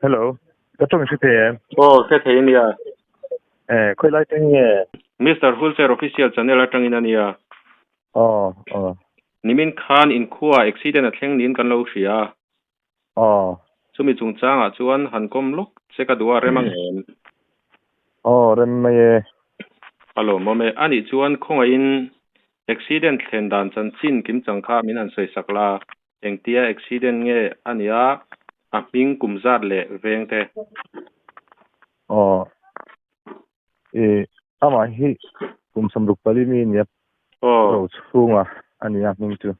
Hello. Katong si Te. Oh, khe thei nia. Khoi lai teng ye. Mr. Wholesale Official Channel atangin ania. Oh. Nimin khan in khuwa accident a thleng nin kan lo hria. Oh. Chumi chungchanga chuan hankom luk cheka duwa remang en. Rem ye. Alo mome ani chuan khonga in accident thlen dan chan chin kim changkha min an soi sakla. Engtia accident nge ania a ping kumzat le vengte. Ama hi kum samruk pali mi ni Oh. ro chunga ani ya ming tu.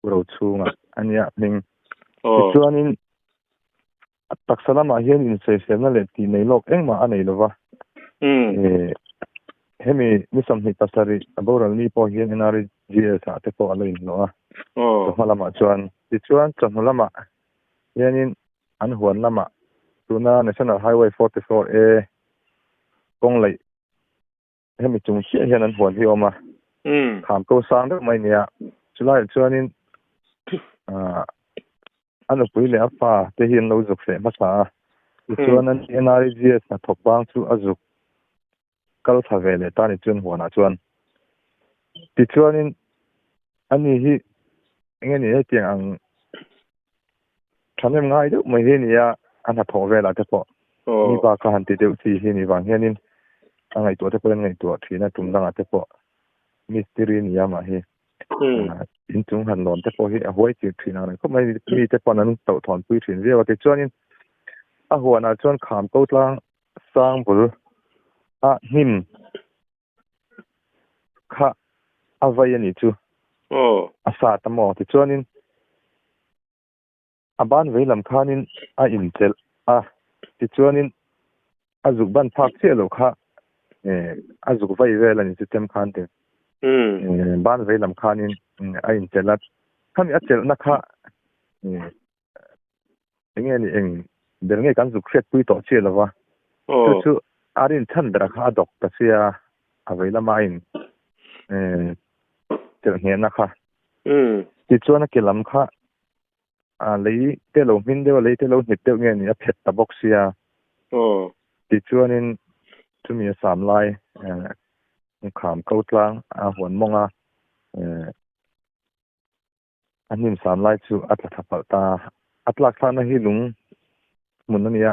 Ro chunga ani ya ming. Oh. Chuanin taksalama hian in se na le ti nei lok engma anei lova. Hemi misam hi pasari aboral ni po hian inari GS a te po aloin no a. Oh. Malama chuan chanulama hianin an huan lama tuna National Highway 44A kong lai hemi chung chi hian an huan hi oma kham ko sang de mai nia chulai chuanin anu pui le apa te hian lo zuk se masa chuan an NRGS na thopang chu azuk kal thavele tani chun huana chuan ti chuanin ani hi engeni he tiang ang thanem ngai du mai hi nia an ha thovela te po ni ba ka han ti deu ti hi ni wang hianin angai to te po ngai to thina tumdanga te po mystery ni ama hi in chung han lon te po hi a hoi ti thina ko mai mi te po nan to thon pui thin ve wa te chuanin a huana chuan kham ko tlang sang bul a him kha avai ani chu asa tamo ti chuanin aban veilam khanin a intel a ti chuanin azuk ban phak che lo kha azuk vai vel ani system khan te ban veilam khanin a intelat khami achel na kha engeni eng derngei kan zuk khet pui to che lawa chu arin thandra kha dok ta sia aveilama in tel hne na kha ti chuan ke lam kha lei te lo min de lei te lo hit te nge ni a phet ta box sia ti chuanin chumi sam lai kham ko tlang a hon monga anim sam lai chu atla thapal ta atlak thana hi lung mun ania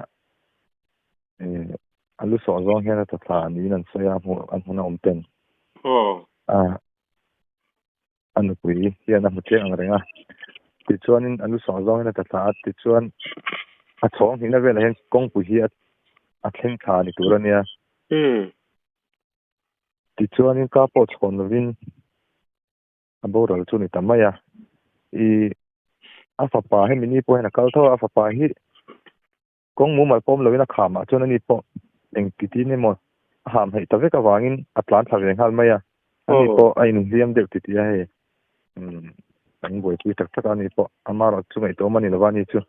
alu so zong hena ta thla ni nan soya mu an huna omten anu pui hian a muthe ang renga ti chuanin alu so zong hena ta thla ti chuan a chong hina vel hen kong pu hi a thleng tha ni turania ti chuanin ka po chhon lovin a boral chu ni tamaya a fapa he mini po hena kal tho a fapa hi kong mu mai pom lovina khama chuan ani po eng titi ne mo ham hei tave ka wangin atlan thaveng hal maya ani po ain liam de titi a he an boi ki tak tak ani po amaro chu mai to mani lawani chu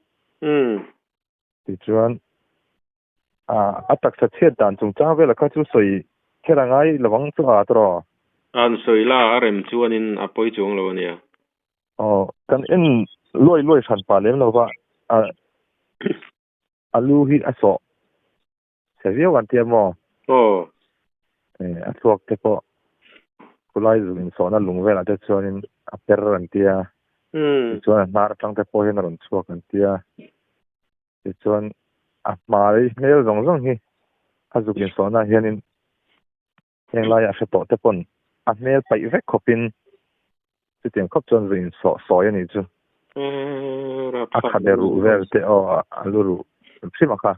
ti chuan a tak sa chet dan chung cha vela kha chu soi kherangai lawang chu a tro an soila arem chuanin apoi chung lo ania kan en loi san pa lem lova alu hi aso sevio kan tiamo a chuak te po kulai zungin so na lungvela te chuanin a per an tia chuan nar tang te po hin ron chuak an tia ti chuan a mari hmel zong hi azukin so na hianin henglai a hreto te pon a hmel pai vek khopin chutiang khop chuan zin so ani chu a khaderu vel te aluru phima kha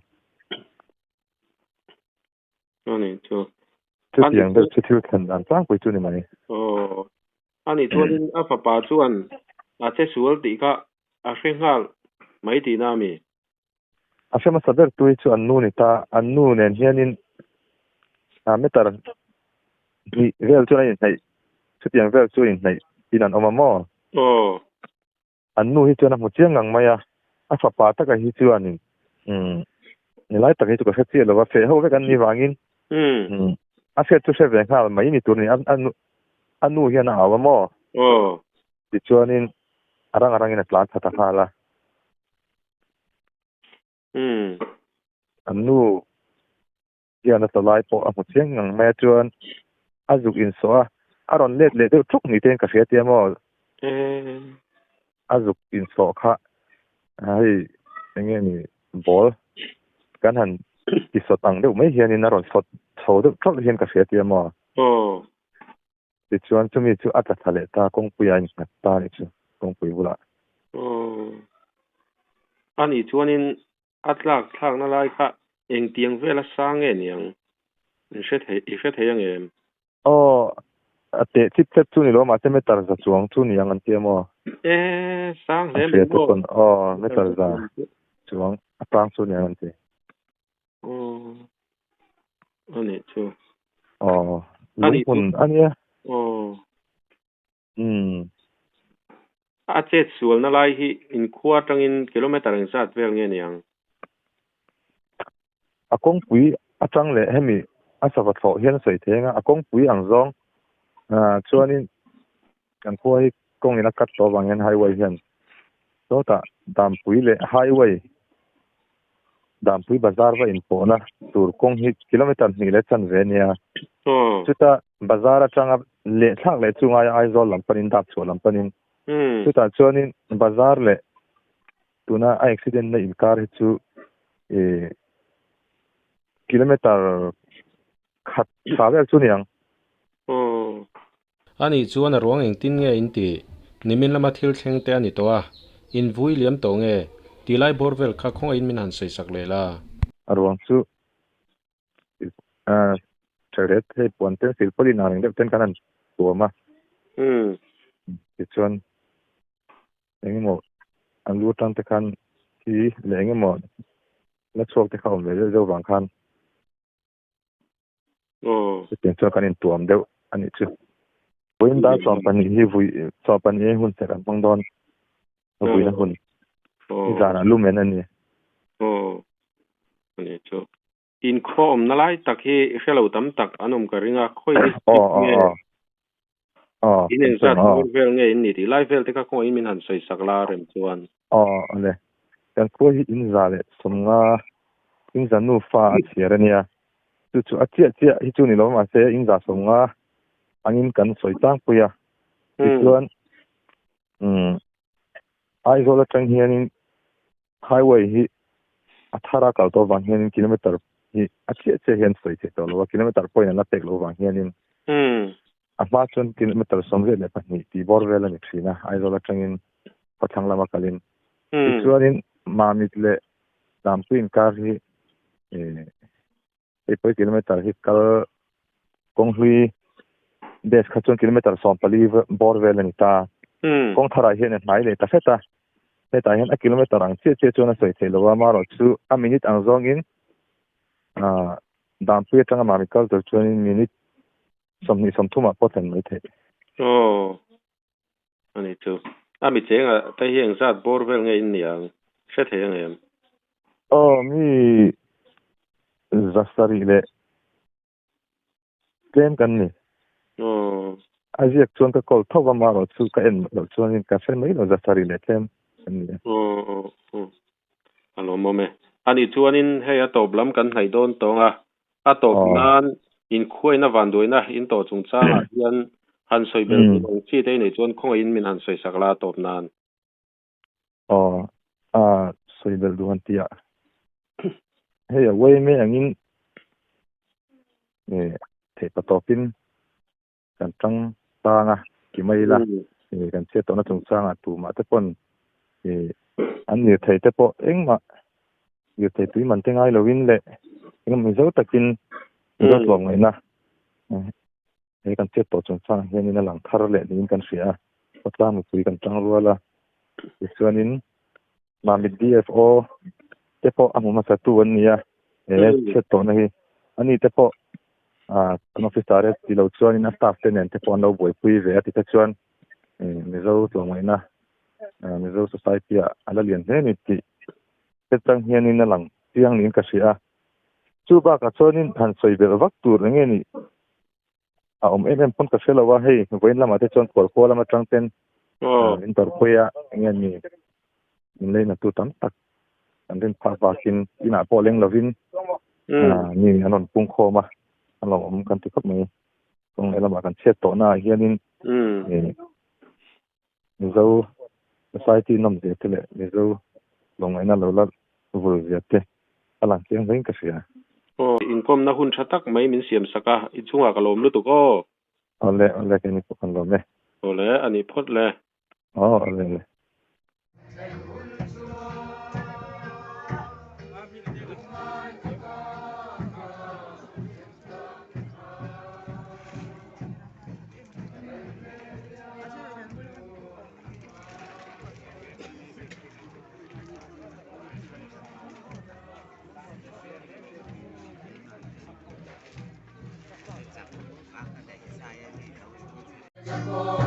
ani chu chutiang de chuthil than an tlang pui chu ni mani ani chuanin a fapa chuan a che sual ti kha a hrenghal mai ti na mi a fema saber tui chu an nu ni ta an nu nen hianin a metar ni vel chu nei nei chutiang vel chu in nei inan omamo an nu hi chuan a mu chiang ang maya a fapa taka hi chuanin ni lai tak hi chu ka khet chi lova fe ho ve kan ni wangin a fet chu se ve khal mai ni tur ni anu hian a awamo ti chuanin arang in a tlan thata khala อันนู้เดี๋ยวน่ะตะลายปออะหมดเสียงงังแม่จวนอาจุกอินซัวอารอนเล็ดเล็ดทุกนี่เต็งกะเสียเตียมออาจุกอินซัวค่ะให้อย่างเงี้ยนี่บอลกันหันติดสตังเดี๋ยวไม่เฮียนี่นะรอนสดโซดทุกเฮียนกะเสียเตียมอติชวนจะมีชูอัตทะเลตากงปุยอันตานี่ชูกงปุยบุละอันนี้ชวนนินอัตลักษณ์ทางนั่นไรค่ะเองเตียงเวลาสร้างเองยังเช็ดให้ยังเอง อ๋อเตะทิปเซตชูนี่รู้มาจะไม่ตัดจากช่วงชูนี่ยังอันเตียมอสร้างเสร็จ เสียทุกคนอ๋อไม่ตัดจากช่วงปรางชูนี่ยังอันเตียอันนี้ชูอ๋อลุงคุณอันเนี้ยอาเจ็ดส่วนอะไรที่อินควาตังอินกิโลเมตรอินสัตว์เวลเงี้ยยังอากงปุยอาจังเลยให้มีอาสวัสดิ์เฮียนใส่เทงอากงปุยอังซองช่วงนี้กันพวกที่กงนี่นักกัดตัวบางอย่างไฮเวย์เฮียนตัวตาดามปุยเลยไฮเวย์ดามปุยบาซาร์ว่าอินโฟนะตัวกงฮิกิโลเมตรนี่เลยชันเวเนียชุดตาบาซาร์จังเละทักเลยจุงไอโซลำปนินดับชัวลำปนินชุดตาช่วงนี้บาซาร์เลยตัวน่ะไออุบิเหตุในอินคาร์ฮิจูกิโลเมตรขัดสาวแบบชุนยังอันนี้ชวนรวงเองตินเงอินตีนิมินละมาทิลเชงเตอันนี้ตัวอินวุยเลี้ยมตัวเงตีไลบอร์เวลข้าคงอินมินันใส่สักเลยล่ะรวงชูเฉลี่ยให้ปวนเต็นสิลปลินาริงเด็กเต็นกันนั่นตัวมาชวนเองหมดอันรู้ตั้งแต่คันที่เลี้ยงหมดและโชคที่เขาไม่ได้เจ้าบางคันจะเป็นชวนกันอินตัวมันเดียวอันนี้ชื่อวุ้นดาสอบปันนี้วุ้ยสอบปันนี้หุ่นเสร็จแล้วบังดอนวุ้ยนะหุ่นที่จานะลุ่มเอ็นอันนี้อันนี้ชื่ออินโครมนั่นแหละตักที่เฟลล์ตั้มตักอันนั้นก็เรื่องค่อยอินเองสัตว์เวลเงี้ยอินนี่ที่ไลฟ์เวลที่ข้าคงอินมินันใส่สักลาเรมชวนเลยกันคุยอินซาเลยสมงาอินซานูฟ้าเสียเนี่ยจู่ๆอาเจียที่จู่นี่เรามาเสียอินซาสมงาอันนี้กันสวยตั้งปุยที่ชวนไอโซลจังเฮียนไฮเวย์ที่18กิโลเมตรที่อาเจียเฮียนสวยที่ตัวเรากิโลเมตรพอยนั่นละเตกโลบางเฮียนมาจนกิโลเมตรสมเด็จเลยปะนี่ที่บอร์เวลนี่สินะไอโซลจังอินพัฒนามาคัลินที่ชวนนี่มามิดเลยตามพินคาร์ที่10กิโลเมตรที่คัลกงฮีเดสขัดจนกิโลเมตร2 ปลีบอร์เวลนี่ตากงทารายเห็นไหมเลยแต่เสร็จเห็นกิโลเมตรอังเชี่ยจนสวยที่เราว่ามาเราชูมินิตอังซองอินดามพิจังมามิคัลตัวชวนมินิตสมทุ่มพอถึงไม่เท่อันนี้ชูมิเจงแต่เฮียงสัตว์บอร์เวลเงี้ยอินยังเช็ดเฮียงเองมีจัสรีเลยเกมกันนี่อาเจียชวนก็ call ทว่ามาเราชูกันเราชวนนี่กาเฟ่ไม่เราจัสรีเลยเกมกันนี่ฮัลโหลโมเมอันนี้ชวนนี่ให้ตบล้ำกันให้โดนตรงตบนั้นอินคุยนะวันด้วยนะอินโตจงจ้างยันหันสวยเบลตรงที่ได้ในชวนคงอินมินหันสวยสักลาตบนั้นสวยเบลดูอันที่เฮ้ยเว้ยไม่อย่างนี้เนี่ยเทปตอปินกันจังตางกี่ไม่ละกันเชื่อตัวนั้นจงจ้างตัวมาแต่ปนอันนี้เทแต่พอเอ็งมาอยู่เทตุยมันเต็งไงเราวินเลยเอ็งมันจะตักินก็ลงเลยนะเอ็งกันเชื่อตัวจงจ้างเฮียนี่นั่นหลังทาร์เลยนี่กันเสียก็ตามมาคุยกันจังรัวละส่วนนี้มามิด DFO แต่พออามุมาสัตว์วันนี้เชื่อตัวนี้อันนี้แต่พอนอฟิสตาร์ที่เราชวนนี่นะสตาฟเต็นแต่พอเราบ่อยคุยเวทีที่ชวนมิโซลงเลยนะมิโซ society อะไรเลี้ยงเนี่ยที่เป็นจังเฮียนี่นั่นหลังที่ยังนี่ก็เสียชูบ้ากับชวนนี่ทันสวยเบลวักตัวเงี้ยนี่เอ็มพ้นก็เสียแล้วว่าเฮ้ยเว้นละมาที่ชวนขวดขวดละมาจังเต็นอินเตอร์คุยเงี้ยนี่มันเลยนะตัวตั้มตัก อันเป็นพาฟากินที่หน้าพอเลี้ยงลวินนี่อันนั้นปุงโคมาอันเราผมกันที่ครับมือตรงไหนเรามากันเช็ดโตหน้าเฮียนินนี่เราสายที่น้ำเสียเลยนี่เราลงไอ้นั่นเราละวุ้ยเสียเตะพลังเสียงวิ่งกระเสียโอ้อินคอมนะหุ่นชัดตักไม่มีเสียมสักอ่ะอินช่วงกะลมรู้ตัวก็เอาเลยแค่นี้พวกกันเราเนี่ยโอ้เลยอันนี้พดเลยอ๋อเลย Jago